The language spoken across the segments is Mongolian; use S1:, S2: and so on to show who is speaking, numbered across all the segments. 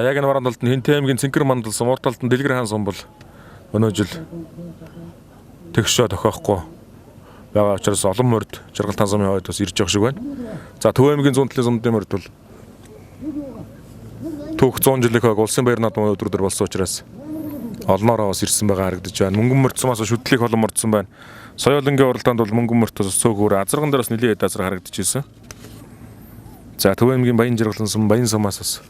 S1: За яг энэ баруун талд нь Хинтээ аймгийн Цэнхэр мандалсан, урд талд нь Дэлгэр хаан сум бол өнөө жил тэгшөө тохиохгүй байгаа учраас олон морд Жаргалтан сумын хойд бас ирж явах шиг байна. За Төв аймгийн зүүн талын сумдын морд бол түүх 100 жилийн хойг улсын баяр наадмын өдрөдөр болсон учраас олноороо бас ирсэн байгаа харагдаж байна. Мөнгөн мордсомоос шүтлэх олон мордсон байна. Соёлынгийн уралдаанд бол мөнгөн мордос цөөхөр азарган дээр бас нэлээд азар харагдаж ирсэн. За Төв аймгийн Баян Жаргалан сум Баян сумаас бас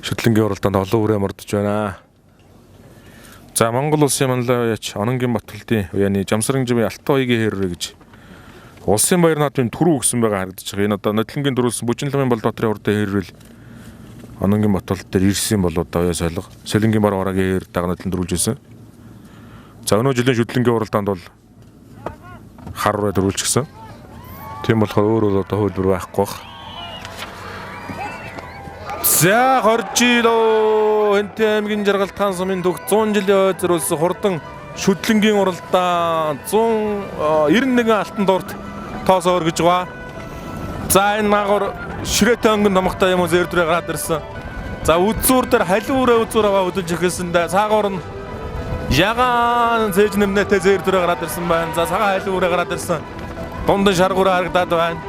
S1: шүтлэнгийн уралдаанд олон үрээ мордож байна. За Монгол улсын манлай яач Ононгийн Батулдын уяаны Жамсран живийн Алтан уягийн хэррээ гэж улсын баяр наадмын түрүү өгсөн байгаа харагдаж байгаа. Энэ одоо нотлонгийн дөрүүлсэн Бүжинламын Болдоотрын урдаа хэрвэл Ононгийн Батулд дээр ирсэн бол одоо уяа солих Солингийн бар бараагийн хэр дагнадлан дөрүүлж ирсэн. За өнөө жилийн шүтлэнгийн уралдаанд бол хар ураа дөрүүлчихсэн. Тийм болохоор өөрөө одоо хөлбөр байхгүй бах. За хоржилоо Хинтээ аймгийн Жаргалтан сумын түүх 100 жилийн хойд зориулсан хурдан шүтлэнгийн уралдаан 191 алтан дурт тоосоо өргөж байгаа. За энэ наагур ширээтэй өнгөн томхтой юм уу зэрдүрээ гараад ирсэн. За үзүүр дээр халиураа үзүүр аваа өдөлж ихэсэндээ цаагуур нь ягаан цээж нэмнэтэй зэрдүрээ гараад ирсэн байна. За цагаан халиураа гараад ирсэн. Дунд нь шаргуураа харагдаад байна.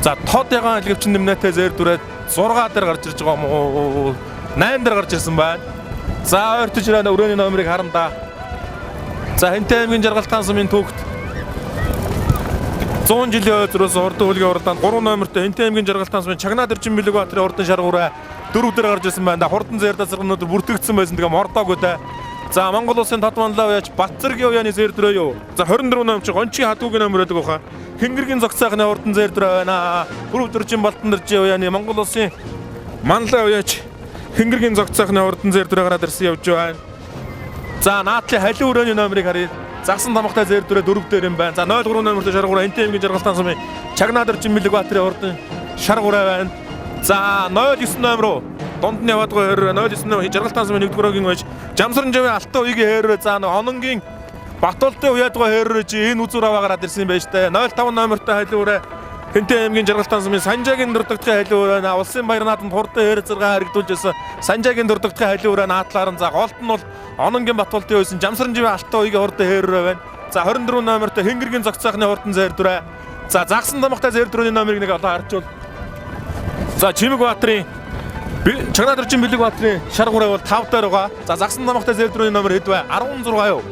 S1: За тод ягаан алгавчин нэмнэтэй зэрдүрээ 6 дээр гарч ирж байгаа юм уу? 8 дээр гарч ирсэн байна. За ойртож ирээд өрөөний номерыг харандаа. За Хинтээ аймгийн Жаргалтан сумын түүхт 100 жилийн хойд зориулсан хурдан хөлгийн уралдаанд 3 номертой Хинтээ аймгийн Жаргалтан сумын Чагнаад Эрчин Бэлэг Баатрын хурдан шаргуураа 4 дээр гарч ирсэн байна. Хурдан зэр дасрагнууд бүртгэгдсэн байсан тэгээ мордоогүй те. За Монгол улсын тод манлаа уяач Батцэргийн уяаны зэрдрөө юу. За 24 номч гончийн хадуугийн номер байдаг баха. Хингэргийн зогцоохны хурдан зэрдрөө байна. Бүрөвдөржин Балтандэржийн уяаны Монгол улсын манлаа уяач Хингэргийн зогцоохны хурдан зэрдрөө гараад ирсэн явж байна. За наадлын халиу өрөөний номерыг харъя. Загсан тамхтай зэрдрөө 4 дээр юм байна. За 03 номертой шаргуураа Хинтээ аймгийн Жаргалтан сумын Чагнаад Эрчин Бэлэг Баатрын хурдан шаргуураа байна. За 09 номер дунд нь яваадгүй хэрэг 09 номер Жаргалтан сумын 1-р өгийн байж Жамсран живийн Алтан уягийн хэрэг за Ононгийн Батулдын уяадгүй хэрэг чи энэ үзүүр аваа гараад ирсэн байж таа 05 номертой халиураа Хинтээ аймгийн Жаргалтан сумын Санжаагийн дурдгтгын халиураа улсын баяр наадамд хурдан хэрэг зэрэг харагдуулжсэн Санжаагийн дурдгтгын халиураа наадлаар нь за голд нь бол Ононгийн Батулдын байсан Жамсран живийн Алтан уягийн хурдан хэрэг байна. За 24 номертой Хингэргийн зогцоохны хурдан зэрдүрэ. За загсан тамхтай зэрдүрийн номерыг нэг одоо харжуул. За Чимэг Баатрын Чагнаад Эрчин Бэлэг Баатрын шаргуураа бол 5 дээр байгаа. За загсан тамхтай зэрдүрийн номер хэд вэ? 16 юу?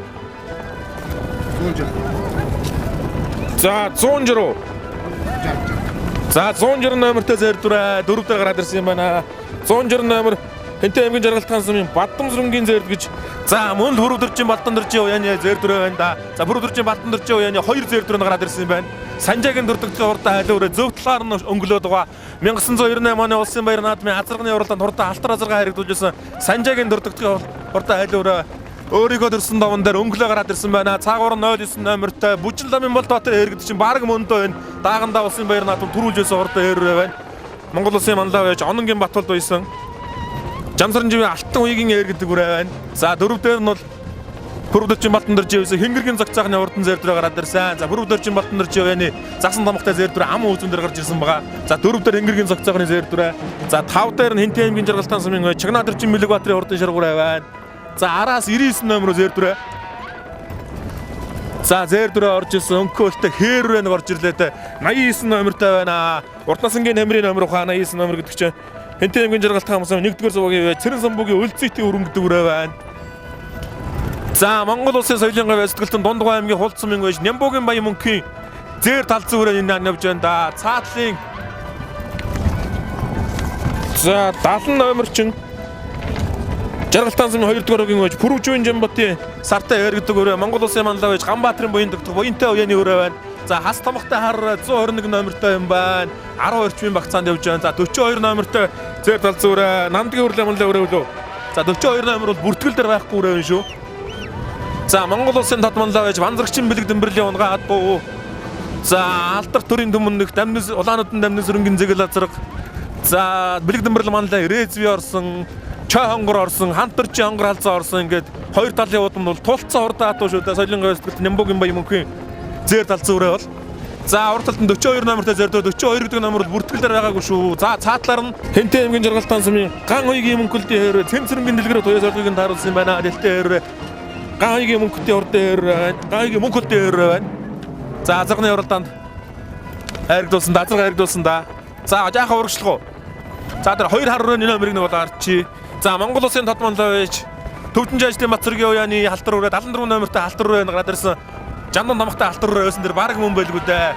S1: 100. За 100. За 100 номертой зэрдүрээ 4 дээр гараад ирсэн юм байна. 100 номер Хинтээ аймгийн Жаргалтан сумын Бадамсрынгийн зэрд гэж. За мөн л Бүрөвдөржин Балтандэржийн уяаны зэрдүрээ байна да. За Бүрөвдөржин Балтандэржийн уяаны 2 зэрдүрээ гараад ирсэн юм байна. Санжаагийн дурдгтгын хурдан халиураа зөв талаар нь өнгөлөөд байгаа. 1998 оны улсын баяр наадмын азарганы уралдаанд хурдан алтар азаргаа харагдуулжсэн Санжаагийн дурдгтгын хурдан халиураа өөрийгөө төрсөн даван дээр өнгөлөө гараад ирсэн байна. Цаагуур 09 номертой Бүжинламын Болдоотрын хэрэг чинь баг мөндөө байна. Даагандаа улсын баяр наадмын түрүүлжсэн хурдан хэрэг байна. Монгол улсын манлай байж Ононгийн Батулд байсан. Жамсран живийн Алтан уягийн эр гэдэг үрээ байна. За 4 дээр нь бол Бүрөвдөржин Балтандэржийн байсан Хингэргийн зогцоохны хурдан зэрдүрээ гараад ирсэн. За Бүрөвдөржин Балтандэржийн уяаны загсан тамхтай зэрдүрээ ам үзүүн дээр гарч ирсэн байгаа. За 4 дээр Хингэргийн зогцоохны зэрдүрээ. За 5 дээр нь Хинтээ аймгийн Жаргалтан сумын Чагнаад Эрчин Бэлэг Баатрын хурдан шаргуураа байна. За араас 99 номер зэрдүрээ. За зэрдүрээ орж ирсэн өнкөөлтэй хэрвээ нэг орж ирлээ те 89 номертой байна. Уртнасангийн хамрын номер ухаа 89 номер гэдэг чинь Хинтээ аймгийн Жаргалтан сумын 1-р сувгийн Цэрэн самбуугийн Өлзийтэй өрөн гэдэг үрээ байна. За Монгол улсын соёлын гавь сэтгэлтэн Дундгой аймгийн Хулт сумын байж Нямбуугийн Баян мөнхийн зэр талцсан үрээ энэ явж байна да. Цаатлын за 70 номер чинь Жаргалтан сумын 2-р өгийн байж Пүрвжүүн Жамбатын сартай эр гэдэг үрээ Монгол улсын манлай байж Ганбаатрын буян докторх буянтай уяаны үрээ байна. За хас тамхтай хар 121 номертой юм байна. 10 орчмын багцаанд явж байна. За 42 номертой зэр талцсан үрээ Намдгийн үрлээ манлай үрээ үлээ. За 42 номер бол бүртгэл дээр байхгүй үрээ байна шүү. За Монгол улсын тод манлай байж Ванзрагчин Бэлэг Дэмбэрлийн унгаад буу. За алдар төрийн төмөнөх дамнис улаануудын дамнис өрөнгөн зэгэл азраг. За Бэлэг Дэмбэрлэл манлай Рээзви орсон, Чой хонгор орсон, Хантөрчийн хонгор халзаа орсон ингээд хоёр талын удам бол тулцсан хурдан хатуу шүү дээ. Соёлын гавь сэтгэлт Нямбуугийн Баян мөнхийн зэр талцсан үрээ бол. За урт талд нь 42 номертой зөрдөө 42 гэдэг номер бол бүртгэлээр байгаагүй шүү. За цаатлаар нь Хэнтэй аймгийн жаргалтан сумын ган хоёгийн мөнгөлтийн хэр цэмцэрэнгийн дэлгэрээ туяа зорилгыг тааруулсан байна. Дэлтэй хэр ган хоёгийн мөнгөлтийн урд дээр ган хоёгийн мөнгөлтийн хэр байна. За азарганы уралдаанд хайргдуулсан да азарга хайргдуулсан да. За жаахан урагшлах уу. За тэр 2 харрын номерыг нэг бол арчи. За Монгол улсын тодмонлоо байж Төвдөн жижигтэн Бацэргийн уяаны халтар үрээ 74 номертой халтар үрээ гараад ирсэн. Жандан намхтай халтар үрээ байсан дэр баг мөн байлгүй дээ.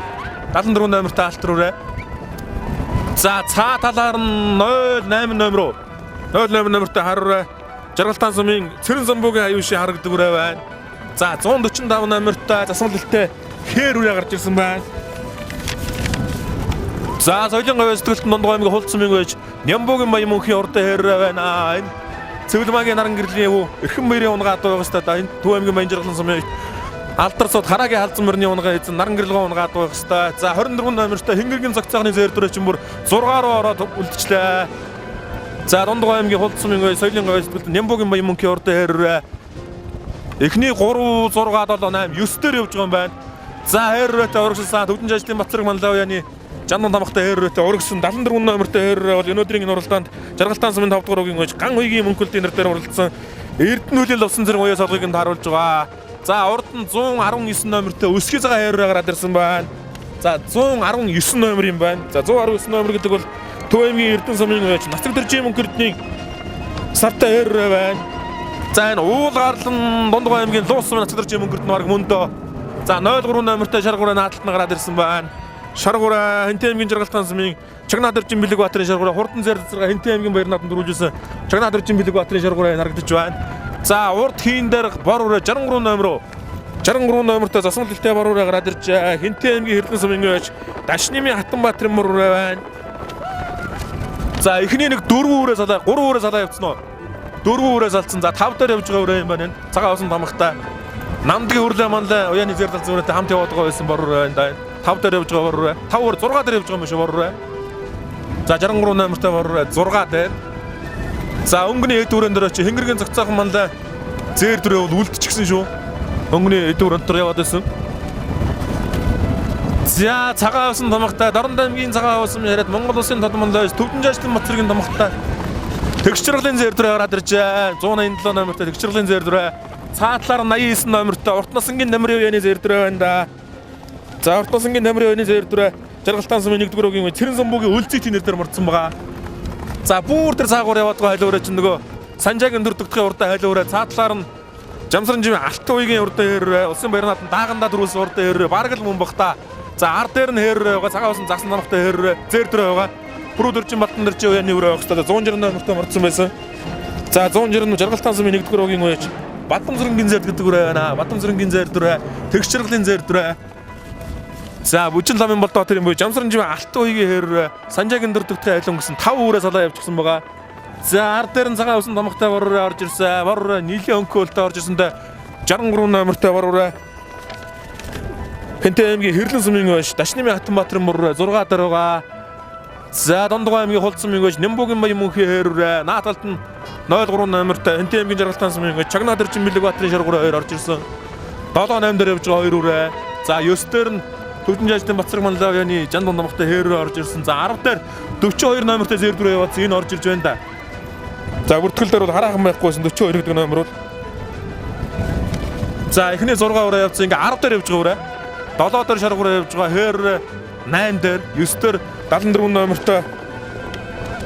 S1: 74 номертой халтар үрээ. За цаа талаар нь 08 номер. 08 номертой хар үрээ. Жаргалтан сумын Цэрэн самбуугийн аюуши харагдаг үрээ байна. За 145 номертой засмал дэлтэй хээр үрээ гарч ирсэн байна. За соёлын говь сэтгэлтэн дундгой аймгийн хулц сумын байж Нямбуугийн баян мөнхийн урдаа хээр байна. Энэ Цэвлмагийн наран гэрлийн юу эрхэм мөрийн унгаа дуугах хэвээр энэ Төв аймгийн баян жаргалан сумын алдар сууд хараагийн халзан мөрний унгаа эзэн наран гэрлийн унгаа дуугах хэвээр. За 24 номертой Хэнгэргийн загцааны зээр дүрэ чинь бүр 6 руу ороод үлдчихлээ. За дундгой аймгийн хулц сумын говь соёлын говь сэтгэлтэн Нямбуугийн баян мөнхийн урдаа хээр эхний 3 6 7 8 9 дээр явж байгаа юм байна. За хээррээтэй урагшилсан Төвдөн жижигтэн Бацэрэг манлаа уяаны Жандан тамхтай хээррээтэй урагшсан 74 номертой хээррээ бол өнөөдрийн уралдаанд Жаргалтан сумын 5 дугаар угийн гож ган хоёгийн мөнгөлтийн нэр дээр уралдсан Эрдэнэ хүлээл усан зэрэг уяа содгыг харуулж байгаа. За урд нь 119 номертой өсгий цагаан хээррээ гараад ирсэн байна. За 119 номер юм байна. За 119 номер гэдэг бол Төв аймгийн Эрдэнэ сумын уяач Нацаг дэржийн мөнгөлтний сартай хээррээ байна. За энэ уул гарлан дундгой аймгийн Луус сумын Нацаг дэржийн мөнгөлт нь баг мөндөө. За 03 номертой шаргуураа наадталт нь гараад ирсэн байна. Шаргуураа Хэнтэй аймгийн Жаргалтан сумын Чагнаад Дэржин Бэлэг Баатарын шаргуураа хурдан зэр зэрэг Хэнтэй аймгийн баяр нааданд дөрүүлжсэн Чагнаад Дэржин Бэлэг Баатарын шаргуураа харагдаж байна. За урд хийн дээр бор үрээ 63 номер. 63 номертой засмал дэлтэй бор үрээ гараад ирж Хэнтэй аймгийн Эрдэнэ сумын гээч Дашнымын Хатанбаатарын бор үрээ байна. За эхний нэг 4 үрээ салаа 3 үрээ салаа явцсан уу? 4 үрээ салцсан. За 5 дээр явж байгаа үрээ юм байна. Цагаан усан тамхтай Намдгийн хүрлээ манлаа уяаны зэрлэл зүрээтэй хамт яваад байгаа байсан бор үрээ байна. 5 дээр явж байгаа бор үрээ. 5 6 дээр явж байгаа юм шиг бор үрээ. За 63 номертой бор үрээ 6 дээр. За өнгөний эд өрөөнд дээр чи Хэнгэргийн загцаахан манлаа зээр дүрээ бол үлдчихсэн шүү. Өнгөний эд өрөөнд дээр яваад байсан. За цагаан усан тамхтай Дорн аймгийн цагаан усан яриад Монгол улсын тодмонлоо Төвдөн жижигтэн Бацэргийн тамхтай Тэгшчрлийн зээр дүрээ гараад иржээ. 187 номертой Тэгшчрлийн зээр дүрээ. Цаатлаар 89 номертой Урт насангийн намрын уяаны зэр дүрээ байна да. За Урт насангийн намрын уяаны зэр дүрээ Жаргалтан сумын 1-р угийн Цэрэн самбуугийн үлцэг тэнэр дээр мордсон байгаа. За бүр тэр цаагуур яваад байгаа хайлуураа чинь нөгөө Санжаагийн дөрөвдөгтгийн урдаа хайлуураа цаатлаар нь Жамсрын жимийн Алтан уягийн урдаа хээрээ улсын баяр нааданд даагандаа дөрүүлсэн урдаа хээрээ бараг л мөн бахта. За ард дээр нь хээрээ байгаа цагаан усан загсан намхтай хээрээ зэр дүрээ байгаа. Бүрүү дөржин Балтан дэржин уяаны өрөө байх хэвээр 160 номертой мордсон байсан. За 160 Жаргалтан сумын 1-р угийн уяач Бадам зүрэнгийн зэр гэдэг үрээ байна. Бадам зүрэнгийн зэр дүрээ, Тэгшчрлийн зэр дүрээ. За бүжин ламын болдоо тэр юм бий. Жамсрын жимээ Алтан уягийн хээрээ Санжаагийн дөрөвдөгтэй айлан гэсэн 5 үрээ салаа явчихсан байгаа. За ард дээр нь цагаан усан тамхтай бор үрээ орж ирсэн. Бор үрээ нийлээ өнкөөлтэй орж ирсэндээ 63 номертой бор үрээ Хэнтэй аймгийн Хэрлэн сумын өвч Дашнымын Хатанбаатарын бор үрээ 6 дээр байгаа. За дундгой аймгийн Хулц сумын өвч Нямбуугийн баян мөнхийн хээрээ наадталт нь 03 номертой Хэнтэй аймгийн Жаргалтан сумын өвч Чагнаад Дэржин Бэлэг Баатарын шаргуураа 2 орж ирсэн. 7-8 дээр явж байгаа 2 үрээ. За 9 дээр нь Төвдөн жижигтэн Бацэрэг манлаа уяаны Жандан тамхтай хээрээ орж ирсэн. За 10 дээр 42 номертой зэр дүрээ яваадсан энэ орж ирж байна да. За бүртгэл дээр бол хараахан байхгүйсэн 42 гэдэг номер бол. За эхний 6 ураа явцсан ингээ 10 дээр явж байгаа ураа. 7 дээр шаргуураа явж байгаа хээрээ 8 дээр 9 дээр 74 номертой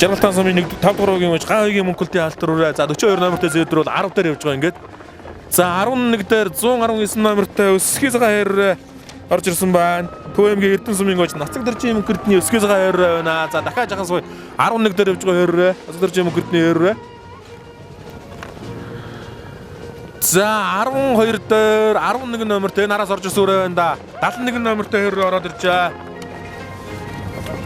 S1: Жаргалтан сумын 5 дугаар угийн ууч ган хоёгийн мөнгөлтийн халтар үрээ. За 42 номертой зэр дүр бол 10 дээр явж байгаа ингээд. За 11 дээр 119 номертой өсгий цагаан хээрээ орж ирсэн байна. Төв аймгийн Эрдэнэ сумын ууч Нацаг дэржин мөнгөлтний өсгий цагаан хээрээ байна. За дахиад жахан сууя 11 дээр явж байгаа хээрээ Нацаг дэржин мөнгөлтний хээрээ. За 12 дээр 11 номертой энэ араас орж ирсэн үрээ байна да. 71 номертой хээрээ ороод иржээ.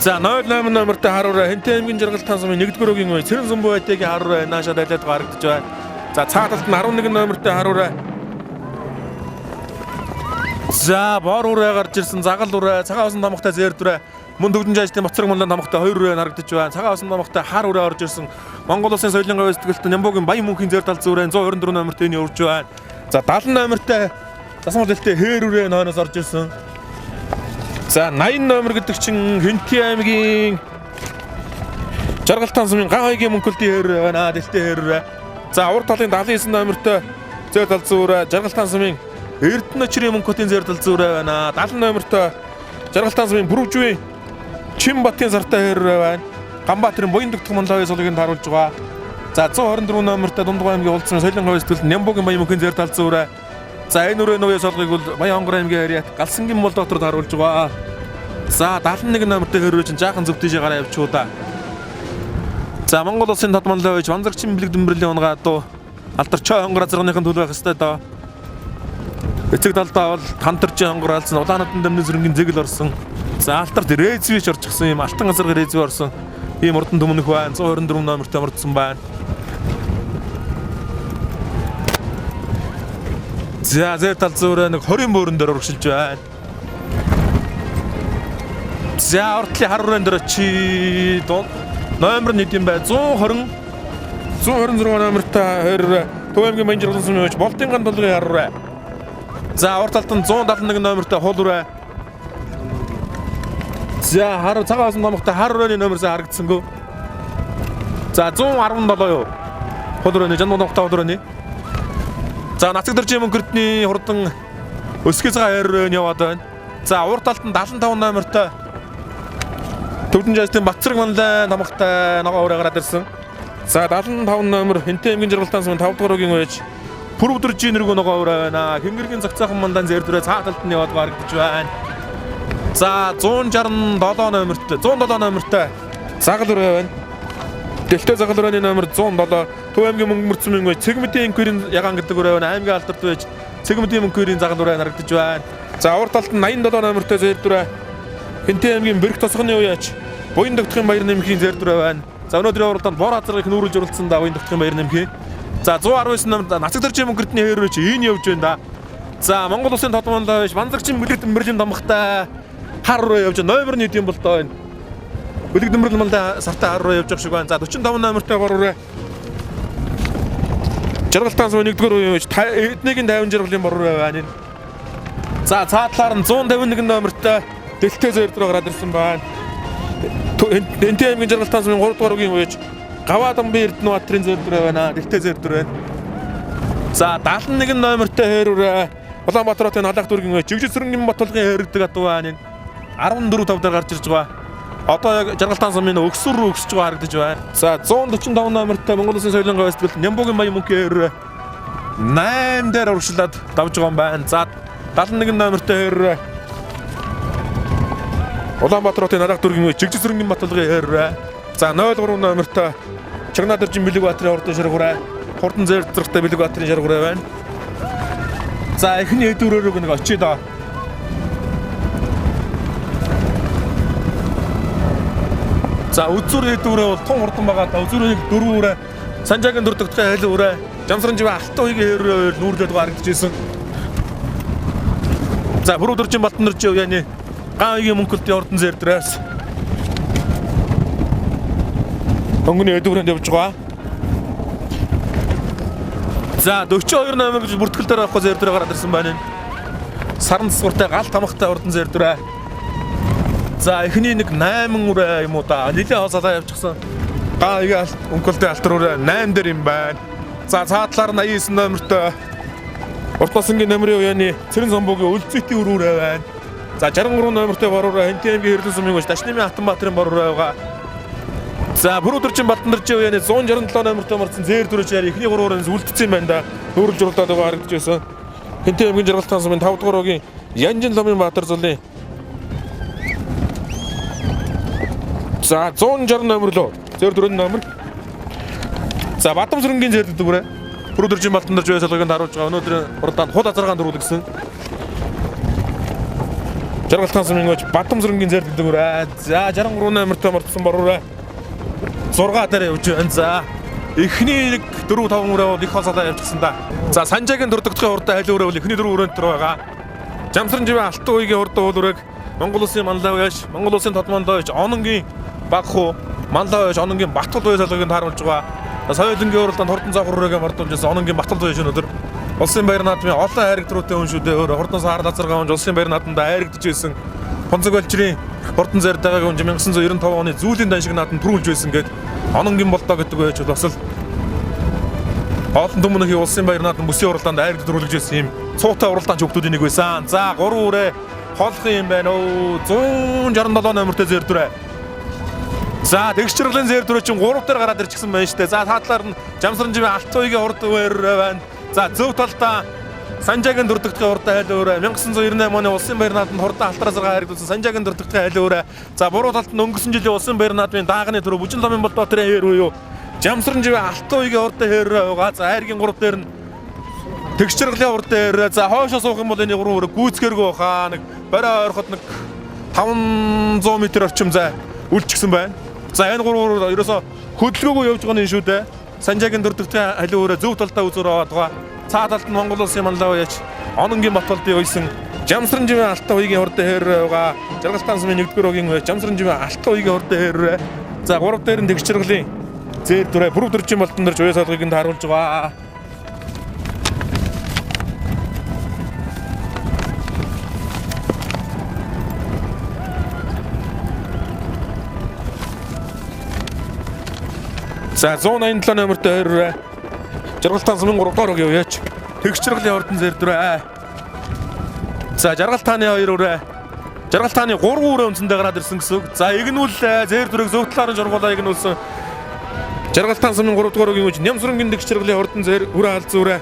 S1: За 08 номертой харуураа Хэнтэй аймгийн Жаргалтан сумын 1-р угийн ууч Цэрэн самбуу айтагийн харуураа наашаа дайлаад гарагдаж байна. За цааталт нь 11 номертой харуураа. За бор үрээ гарч ирсэн загал үрээ цагаан усан тамхтай зэр дүрээ мөн Төвдөн жижигтэн Бацэрэг манлаа тамхтай 2 үрээ харагдаж байна. Цагаан усан тамхтай хар үрээ орж ирсэн. Монгол улсын соёлын говь сэтгэлтэн Нямбуугийн баян мөнхийн зэр тал зүрээ 124 номертой энэ урж байна. За 70 номертой засмал дэлтэй хээр үрээ нойноос орж ирсэн. За 80 номер гэдэг чинь Хэнти аймгийн Жаргалтан сумын Ганхайгийн мөнхөлдийн хэр байна. Дэлтэй хэр. За урд талын 79 номертой зэр тал зүүрэ Жаргалтан сумын Эрдэнэчрийн мөнхөтийн зэр тал зүүрэ байна. 70 номертой Жаргалтан сумын Бүрвжүвийн Чинбатын сартай хэр байна. Ганбаатарын Буян дэгдэх манлын сулыг харуулж байгаа. За 124 номертой Дундгой аймгийн улсын Соёлын хойсдол Нямбугийн Баян мөнхийн зэр тал зүүрэ. За энэ өрөө нуяа солгыг бол Баянгор аймгийн харьяат Галсангийн мол доторд харуулж байгаа. За 71 номертой хөрөө чинь жаахан зөв тийшээ гараа явчихуу да. За Монгол улсын татманлаа байж ванзагчин бэлэг дөмбөрлийн унгаа дуу алдарчаа хонгор азаргыныхын төлөв байх хэвээр доо. Эцэг талдаа бол хантарчин хонгор алсан улаануудын дөмний зүрэнгийн зэгэл орсон. За алтарт рейзвич орчихсон юм алтан азарга рейзв орсон. Ийм урдан төмөнөх байна. 124 номертой мөрдсөн байна. За зэр тал зүүрээ нэг 20 мөрөн дээр урагшилж байна. За ортлын харуурын дээр чи номер нь хэдийн бай 126 номертай хэр Төвөмгийн Манжирлан сумын өч Болтын ган толгын харуурай. За урт талд нь 171 номертай хуулуурай. За харуу цагаан номертай харуурын номерсээ харагдсангүй. За 117 юу. Хуулуурын жан номертай хуулуурын. За нацаг дэржийн мөнгөрдний хурдан өсгөө цагаан харуурын яваад байна. За урт талд нь 75 номертай Төвдөн жаастын Батцэрэг манлай намагтай ногоо өрөө гараад ирсэн. За 75 номер Хэнти аймгийн Жаргалтан сумын 5 дугаар үгийн үеж Бүрвдэржийн нэргүй ногоо өрөө байна. Хэнгэргийн загцаахан мандан зэр дүрээ цаа талд нь яваад гарагдаж байна. За 167 номертой 107 номертой загал өрөө байна. Дэлтэй загал өрөөний номер 107 Төв аймгийн мөнгөмөрцмийн үеж Цэгмэдийн инквирийн ягаан гэдэг өрөө байна. Аймгийн алдарт байж Цэгмэдийн инквирийн загал өрөө харагдаж байна. За урт талд нь 87 номертой зэр дүрээ Хэнти аймгийн Бэрх тосгоны үеч Буян дэгдэхын баяр нэмхийн зэр дүрээ байна. За өнөөдрийн уралдаанд бор хазрыг нүүрүүлж уралдсан да Буян дэгдэхын баяр нэмхий. За 119 номер нацаг дэржийн мөнгөрдний хээрөөч энэ явж байна да. За Монгол улсын татманлаа байж ванзагчин бэлэг дөмбөрлийн дамхтай хар руу явж номер нь хэдийн бол доо энэ. Бэлэг дөмбөрлөн малтай сартай хар руу явж байгаа шиг байна. За 45 номертой бороо Жаргалтан сумын 1-р үеийн үеч эднийгийн 50 жаргалын бороо байна. За цаатлаар нь 151 номертой Дэлтэй зэр дээр гараад ирсэн байна. Хэнти аймгийн Жаргалтан сумын 3 дугаар үеийн үеж Гаваадамбын Эрдэнэбаатарын зэр дээр байна. Дэлтэй зэр дээр байна. За 71 номертой хээрүүрээ Улаанбаатар хотын Халаах дүүргийн үеж Жигжил Сүрэнгийн Батулгын хэрэгдэг адуу байна. 14-5 дээр гарч ирж байгаа. Одоо яг Жаргалтан сумын өксөр рүү өксөж байгаа харагдаж байна. За 145 номертой Монгол улсын соёлын хойсдол Нямбугийн Баян мөнхийн хээрүүрээ 8 дээр урагшлаад давж байгаа юм байна. За 71 номертой хээрүүрээ Улаанбаатар хотын Халаах дүүргийн үеж Жигжил Сүрэнгийн Батулгын хэрүүрээ. За 03 номертой Чагнаа дэржин Бэлэгбаатарын хурдан шаргуурай. Хурдан зэр зэрэгтэй Бэлэгбаатарын шаргуурай байна. За эхний хэдүүрөөрөө нэг очие доо. За үзүр хэдүүрээ бол тун хурдан байгаа да. Үзүрийг дөрвөөрэ Санжаагийн дөрдөгдгөө хайлуурай. Жамсран живэ алтан уйгийн хэрүүрээр нүүрлээд гаргаж ирсэн. За Бүрвдэржин Балтан дэржин яаны Ганхайгийн мөнхөлдийн хурдан зэр дээрээс Хөнгөний хэдүүрэнд явж байгаа. За 42 номер гэж бүртгэл дээр авахгүй зэр дээр гараад ирсэн байна. Саран засвартай гал тамхтай хурдан зэр дээрээ. За эхний нэг 8 үрээ юм уу да. Нилээ хосолоо явчихсан. Ганхайгийн мөнхөлдийн алтар үрээ 8 дээр юм байна. За цаатлаар 89 номертой Уртасангийн номерын уяаны Цэрэн Самбуугийн Үлцэтийн үрээ байна. За 63 номертой бороо Хэнти аймгийн Эрдэнэ сумын гош Дашнымын Хатанбаатарын бороо байгаа. За Бүрвдэржин Балтан дэржин уяаны 167 номертой марцсан зэр дүрэж яар ихний 3 өрөөс үлдсэн байна да. Нүүрлж уралдаад байгаа харагдаж байсан. Хэнти аймгийн Жаргалтан сумын 5 дугаар үеийн Янжин Ломын Баатар зулын. За 160 номер лөө зэр дүрэн номер. За Бадам сүрэнгийн зэр дүрээ Бүрвдэржин Балтан дэржин солгонд харуулж байгаа. Өнөөдөр уралдаанд хул азаргаан дөрүүлсэн. Жаргалтан сумын гоч Бадам сүрэнгийн зэр дүрээ. За 63 номертой марцсан бороо 6 дээр явж байна. За эхний нэг 4-5 өрөө бол их хосолоо явчихсан да. За Санжаагийн дөрдөгдгөө хурдан хайлуу өрөө бол эхний 4 өрөөнд төр байгаа. Жамсран живэ алтан уйгийн хурдан уул өрөөг Монгол улсын манлай уяаш Монгол улсын татманлаа уяаш Ононгийн Багхуу манлай уяаш Ононгийн Батал уяа солгонд харуулж байгаа. Соёлынгийн уралдаанд хурдан завхар өрөөгээ мартуулж байсан Ононгийн Батал уяаш өнөөдөр улсын баяр наадмын олон хайрагдруутай хүн шүү дээ. Хурдан саар лазаргаа унж улсын баяр наадманд хайрагдж байсан Хонцог Балжирийн хурдан зарьдаагааг 1995 оны зүүлийн дан шиг нааданд түрүүлж байсан гээд ононгийн болтоо гэдэг байж бас л олон түмнийхээ улсын баяр наадан бүсийн уралдаанд айрд төрүүлж байсан юм цуутай уралдаан ч хүмүүсийн нэг байсан. За 3 үрээ холох юм байна оо 167 номертой зэр дүрээ. За тэгшчрлийн зэр дүрээ чинь 3 дээр гараад ирчихсэн байна штэ. За таатлаар нь Жамсранживын Алтуугийн урд үер байна. За зөв талдаа Санжаагийн дурддагтын урд айл өөрөө 1998 оны улсын баяр нааданд хурдан алтараа зэрэг харагдсан Санжаагийн дурддагтын айл өөрөө. За буруу талд нь өнгөрсөн жилийн улсын баяр наадмын даагны төрөө Бүжин Ломын Болдбаатарын хэр буюу Жамсранживын Алтуугийн урд хэр байгаа. За айргийн 3 дээр нь тэгшчрлийн урд хэр. За хоошоо суух юм бол энэ 3 үрэ гүйцгэргүй хаа нэг барай ойрхот нэг 500 м орчим зай үлчгсэн байна. За энэ 3 үрэ ерөөсө хөдөлгөөгөө явж байгаа юм шүү дээ. Санжаагийн дурддагтын айл өөрөө зөв талдаа үзүүр аваад байгаа. Цаа талд нь Монгол улсын манлаа уяач ононгийн Батболдын уйсан Жамсранживын Алтуугийн урд хэр байгаа. Жаргалтан сумын 1-р огийн уяач Жамсранживын Алтуугийн урд хэр. За 3 дээр нь тэгшчрлийн зэр дүрээ бүрв дөржин болтон дэрж уяа салгыг нь харуулж байгаа. За 187 номертой хэр Жаргалтан сумын 3-р огийн уяач тэгшчрлийн хурдан зэр дүрээ. За Жаргалтааны 2 үрээ. Жаргалтааны 3 үрээ үндсэндээ гараад ирсэн гэсэн үг. За игнүүл зэр дүрийг зөв талаар нь жургуулаа игнүүлсэн. Жаргалтан сумын 3-р огийн уяач Нямсрангийн тэгшчрлийн хурдан зэр үрээ алз үрээ.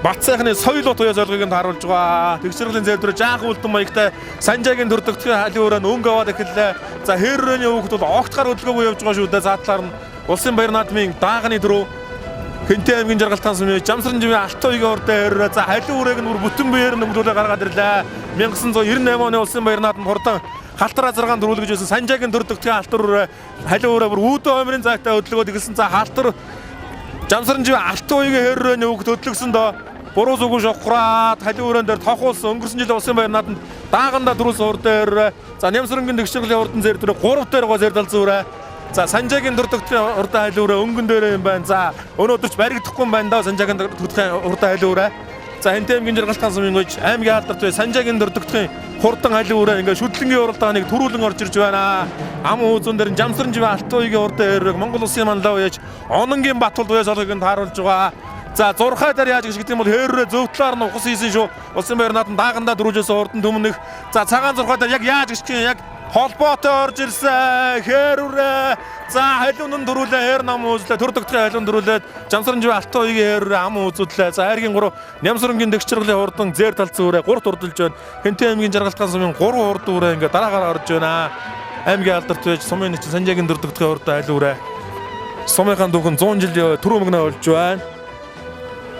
S1: Бат сайхны соёл бот уяа зорилгыг нь харуулж байгаа. Тэгшчрлийн зэр дүрээ жаахан үлдэн маягтай Санжаагийн дурддагтын халийн өрөө өнгө аваад эхэллээ. За хэррөөний хүүхэд бол огт гар хөдөлгөөгүй явж байгаа шүү дээ. За талаар нь улсын баяр наадмын даагны дөрөв Хэнтэй аймгийн Жаргалтан сумын Жамсранживын Алтуугийн урд хэр. За халин үрээг нь бүтэн биеэр нөмрүүлээ гаргаад ирлээ. 1998 оны улсын баяр наадамд хурдан халтараа 6 дөрүүлгэж байсан Санжаагийн дурддагтын алтар халин үрээ бүр үүдэн оймрын зайтай хөдөлгөөд игэлсэн. За халтар Жамсранживын Алтуугийн хэррөөний хүүхэд хөдлөгсөн доо буруу зүгэн шохраад халин үрээн дээр тохиулсан өнгөрсөн жилийн улсын баяр наадамд даагандаа дөрүүлсэн урд хэр. За Нямсрангийн тэгшчрлийн хурдан зэр дүрээ 3 дээр байгаа зэр далзан үрээ. За Санжаагийн дурддагтын урд айл өрөө өнгөн дээр юм байна. За өнөөдөр ч баригдахгүй юм байна даа Санжаагийн дурддагтын урд айл өрөө. За Хэнтэй аймгийн Жаргалтан сумын уяач аймгийн алдарт бай Санжаагийн дурддагтын хурдан айл өрөө ингээ шүтлэнгийн уралдааныг төрүүлэн орж ирж байна. Ам үзүүн дээр Жамсранживын Алтуугийн урд хэр Монгол улсын манлаа уяач ононгийн Батболд уяа солгыг нь харуулж байгаа. За зурхай дээр яаж гэж гэдэг юм бол хэррээ зөв талаар нь ухас хийсэн шүү. Улсын баяр нааданд даагандаа дөрүүлжсэн хурдан төмнөх. За цагаан зурхай дээр яг яаж гэж чинь яг холбоотой орж ирсэн хэрүрээ. За халиун дөрүүлээ хэр нам үзлээ төрдөгтгийн халиун дөрүүлээд Жамсранживын Алтуугийн хэр ам үзүүллээ. За айргийн 3 Нямсрангийн тэгшчрлийн хурдан зэр талцсан үрээ 3 урдулж байна. Хэнтэй аймгийн Жаргалтан сумын 3 урд үрээ ингээ дараагаар орж байна. Аймгийн алдарт байж сумын чинь Санжаагийн дөрдөгтгийн хурдан айл үрээ. Сумынхаа дүүхэн 100 жилийн түрүү мөнгө олж байна.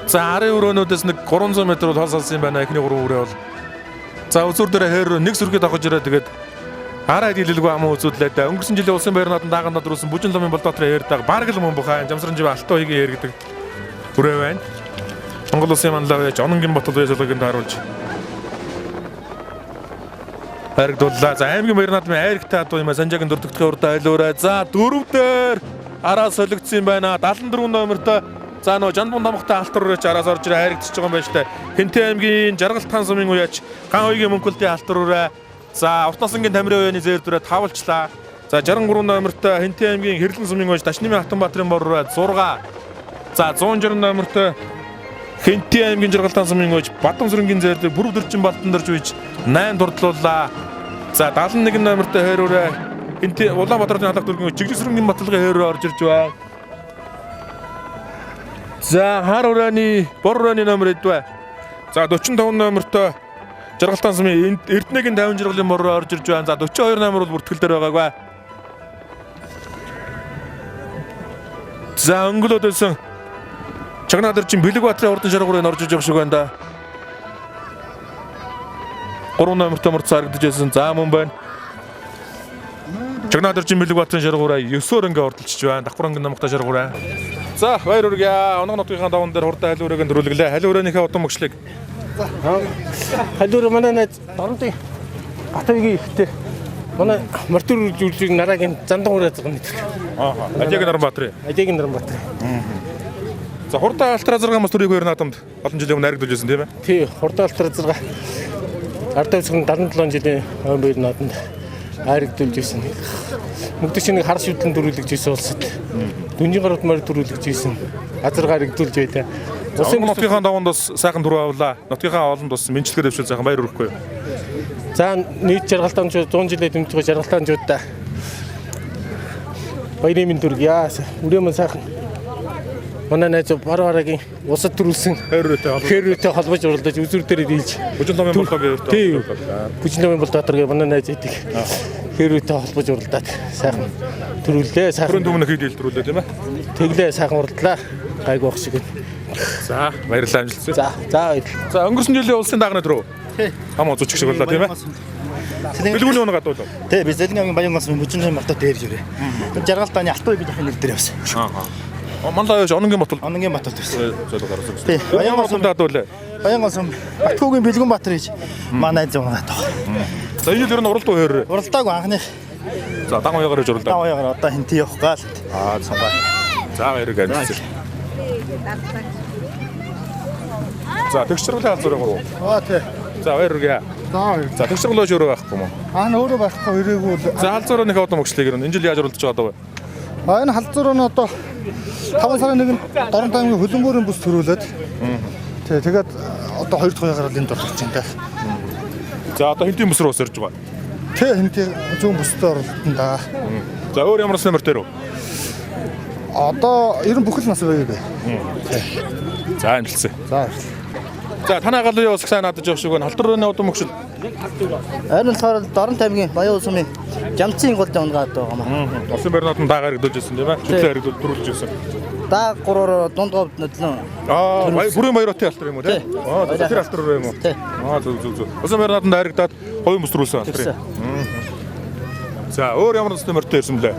S1: За арын өрөөнүүдээс нэг 300 м хол салсан юм байна. Эхний 3 үрээ бол. За үзүүр дээр хэр нэг сүрхий давхаж ирээ тэгээд арай дийлэлгүй ам үзүүллээ да. Өнгөрсөн жилийн улсын баяр нааданд даагандаа дөрүүлсэн Бүжин Ломын Болдбаатарын хэр бараг л мөнбухай Жамсранживын Алтуугийн хэр гэдэг хүрээ байна. Монгол улсын манлаа уяач ононгийн Батболд уяа солгыг нь харуулж харагдууллаа. За аймгийн баяр наадмын айргтай адуу юм Санжаагийн дурддагтын урд айл өрөө. За 4 дээр араа солигдсон юм байна. 74 номертой. За нөө Жанбун тамхтай алтар өрөөч араас орж ирээ хайрагдчихж байгаа юм байна штэ. Хэнтэй аймгийн Жаргалтан сумын уяач Ган хоёгийн мөнхөлтийн алтар өрөө. За Уртнасангийн Тамирын уяаны зэр дүрээ тавлчлаа. За 63 номертой Хэнтэй аймгийн Хэрлэн сумын уяач Дашнымын Хатанбаатарын бор өрөө 6. За 160 номертой Хэнтэй аймгийн Жаргалтан сумын уяач Бадамсрынгийн зэр дүр бүрв дөржин балтан дэрж үйж 8 дурдлууллаа. За 71 номертой хэр өрөө Хэнтэй Улаанбаатарын халах дүргийн Жиглэсрэнгийн баталгын хэр өрөө орж ирж байна. За хар өрөөний бор өрөөний номер эдвэ. За 45 номертой Жаргалтан сумын Эрдэнэгийн 50 жаргалын бор орж ирж байна. За 42 номер бол бүртгэл дээр байгаагүй. За өнгөлөөдөөсөн Чагнаадэрчин Бэлэгбаатарын урдан шаргуурыг орж иж явах шиг байна да. 3 номертой мөрц харагдчихсэн. За мөн байна. Чагнаадэрчин Бэлэгбаатарын шаргуураа 9-оор ингээ ордолчж байна. Давхар ангийн намхтай шаргуураа. За баяр хүргэе. Оног нутгийн даван дээр хурдан халиу өрөөг дөрүүлгэлээ. Халиу өрөөнийхээ удан мөчлөг.
S2: Халиу өрөө манай найз Дорнодын Батболдын ихтэй манай мортор зүйлийг нарагийн зандан ураа згэн гэдэг.
S1: Ажиг Наранбаатарын.
S2: Ажиг Наранбаатарын.
S1: За хурдан алтра 6 мас төрийг хоёр наадамд олон жилийн өмнө харагдуулж байсан тийм ээ.
S2: Тий, хурдан алтра 6. Ардаа үсгэн 77 жилийн ойн баяр нааданд хайрагдуулж ирсэн. Мөгдөчнийг хар шүтлэн дөрүүлж ирсэн улсад дүнжин гарууд морь дөрүүлж ирсэн. Газар гарагдуулж байлаа.
S1: Усын нутгийн давандас сайхан түрүү авлаа. Нутгийн олонд бас мэнчилгээр дэвшил сайхан баяр хүрхгүй.
S2: За нийт жаргалтаанчууд 100 жилээ дэмжиж байгаа жаргалтаанчуудаа баярын мэнд хүргье. Үрэмэн сайхан манай найз бараагийн усад төрүүлсэн хэрүүтэй холбож уралдаж үзүр дээр дийлж
S1: Бүжинломын болдог гэдэг.
S2: Тийм. Бүжинломын бол доторгийн манай найз идэг хэрүүтэй холбож уралдаад сайхан төрүүллээ. Сайхан
S1: Түмэн хэд илтрүүлээ тийм ээ.
S2: тэглээ сайхан уралдлаа. Гайг байх шиг.
S1: За баярлалаа амжилт.
S2: За баярлалаа.
S1: За өнгөрсөн жилийн улсын дагнад руу. Хам узууч шиг боллоо тийм ээ. Билгүүний өнөг гадуул.
S3: Тий, би Зэлгийн Баянгаас Бүжинломын мартаа дээрж ирээ. Жаргалтааны Алтуй гэж ахын нэг дээр явсан.
S1: Мандаа яаж Ононгийн Батул.
S3: Ононгийн Батууд байсан.
S1: Зөөлөөр гарсан.
S3: Тий,
S1: Баянгаас гадуул.
S3: Баянгаас Батгуугийн Бэлгүн Баатар гэж манай зүүнгээд байгаа.
S1: За энэ жил ер нь уралдаа хоёр.
S3: Уралдаагүй анхны
S1: За дан уягаар гэж уралдаа.
S3: даваагаар одоо хинти явах гал.
S1: Цангаа. За баярыг амжилт. За тэгшэрглээ алзуураа гоо.
S3: Тий.
S1: За баярыг. За тэгшэрглөө өөрөө байхгүй юм уу?
S3: Өөрөө байхгүй ирээгүй л.
S1: За халзуураа нэг одоо мөгшлийг энэ жил яаж уралдаж байгаа даа вэ?
S3: Энэ халзуур нь одоо 5 сарын 1-нд Дорн аймгийн хөлбөмбөрийн бүс төрүүлээд. Тий, тэгээд одоо 2 дахь уягаар энд орж байна.
S1: За одоо хинтийн бүс рүү ус ирж байгаа.
S3: Тий, хинти зүүн бүстэй оролтон да.
S1: За өөр ямар нэмэр дээр үү?
S3: Одоо ер нь бүхэл нас байв.
S1: За амжилтсан.
S3: За.
S1: За танай галын ус сайн надад явах шиг байна. Халдварны одоо мөгшил.
S3: Харин болохоор Дорн аймгийн Баян сумын Жамцын голд унгаад байгаа юм.
S1: Усын баринууд нь даа харагдуулж байсан тийм ээ. Шүтлээ харагдуулж байсан.
S3: Даа 3-оор дунд говд нөтлөн.
S1: Бүрийн баярын алтар юм уу тийм? Тэр алтар юм уу?
S3: Тий.
S1: Зүг. Усын баринууд нь харагдаад хоёрын бүс төрүүлсэн алтар. За өөр ямар нэмэртэй ирсэн блэ?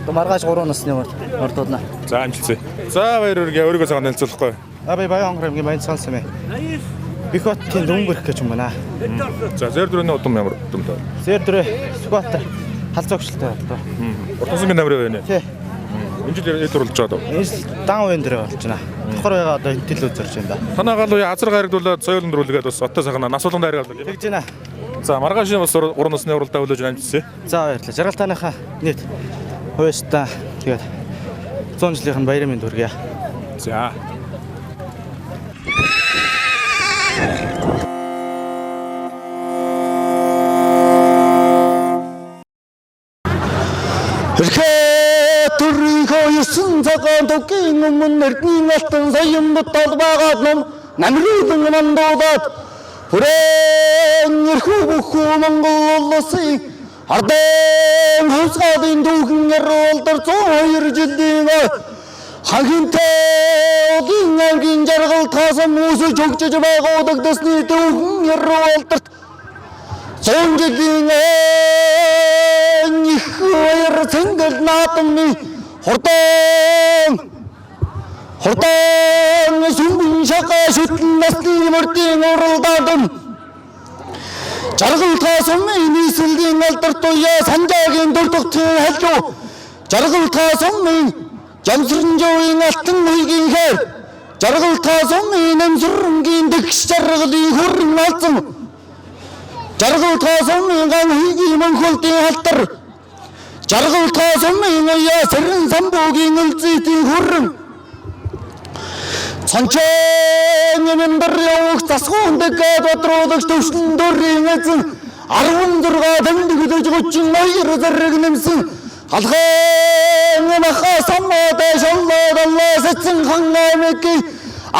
S3: Маргааш 3 насны мордуулна.
S1: За амжилтсан. За баярыг өөрийгөө сайн танилцуулахгүй.
S3: Би Баян аймгийн Баян цаасан юм. Их хотын дөнгөрөх гэж юм байна.
S1: За зэр дөрөний удам ямар удам таа?
S3: Зэр дөрөө скват халзаагчлалтай одоо.
S1: Уртасангийн намрын байна.
S3: Тий.
S1: Энэ жил яд уралж байгаа даа.
S3: Энэ жил дан уян дээр болж байна. Давхар байгаа одоо хинтэл үзэрч байна да.
S1: Танай галын азар харагдуулаад соёлын дөрүүлгээд бас оттой сайхан насуулганд харагдав.
S3: Тэгж байна.
S1: За маргаашийн бас 3 насны уралдаа хүлээж амжилтсан.
S3: За баярлалаа. Жаргалтааныхаа нийт хувьста тэгээд 100 жилийнх нь баярын мэнд хүргье.
S1: За.
S4: Төрийнхөө 9 цагаан төггийн өмнө эрдний алтан саянбут толбаагаад ном намруудан мандуудаад хүрэн эрхүү бүхүү Монгол улсын ардын хөвсгадын дүүхэн яруулдар 102 жилийн ханхинтэй удын аймгийн жаргал таасан үүсэж өгчөж байгуудаг дэсний дүүхэн яруулдарт 100 жилийн их хоёр цэнгэл наадамны Хурдан сүмбэн шагаа шүтлэн насны мөрдийн уралдаан жаргал таасан нийслэлийн алдарт уяа санжаагийн дурдгтын халуу жаргал таасан Жамсранжуугийн алтан үйгийн хэр жаргал таасан намсрангийн дэгш жаргалын хүрэн алцсан жаргал таасан ган үйгийн мөнхөлтийн халтар жаргал таасан уяа сэрэн самбуугийн үлзийдийн хүрэн цанчэн нэмбэр явах засгуундаг бодруулагч төвшин дөрийн эзэн 16 тэмдэглэж 32 зэрэг нэмсэн алхам маха саммада шаллаад аллаа сэтсэн хангамик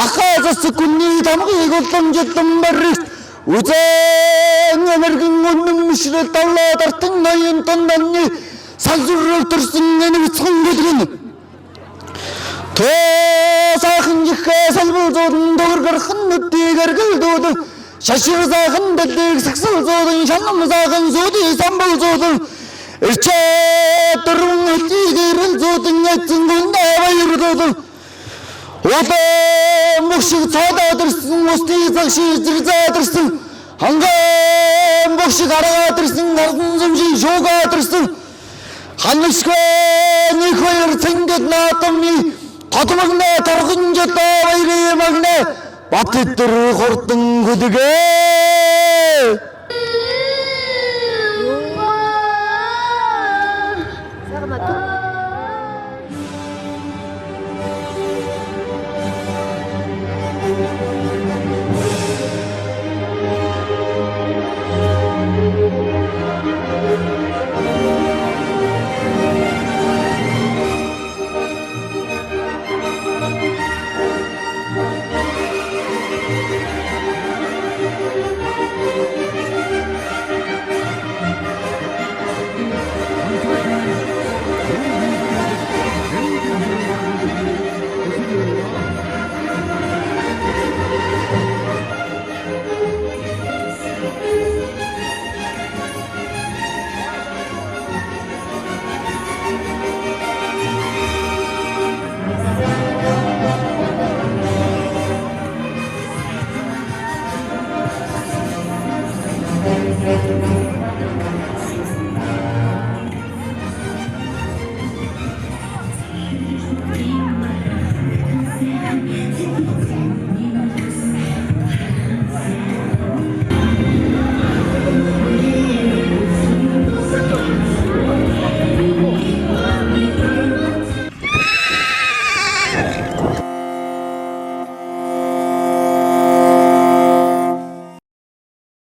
S4: ахаас күнний тамгыг уламжлан барих үзэн мэргэн үнэн мишрэл талаа дартан ноён тонны салзурл төрсөн нэгцэн гэлгэн Тосахан ихээ салбуулзуудын дөргөрхөн нүдийг эргэлдүүд шашир сахан дэлийг сагсалзуудын шанам сахан сүдий самбуулзуудын ирчээ дөрвөн хэтийг ирэлзуудын эцэн гүндээ баярдуудын Улаан мөшиг цаадаад ирсэн мөстий загшиг зигзаад ирсэн хангаан мөшиг хараад ирсэн нардан зүмшиг шуугаад ирсэн ханшгүй нэг хоёр цэнгэл наадамны Хотмогны торгонжтой баярын магнэ бат өдөр хурдан хөдөг Өвгөө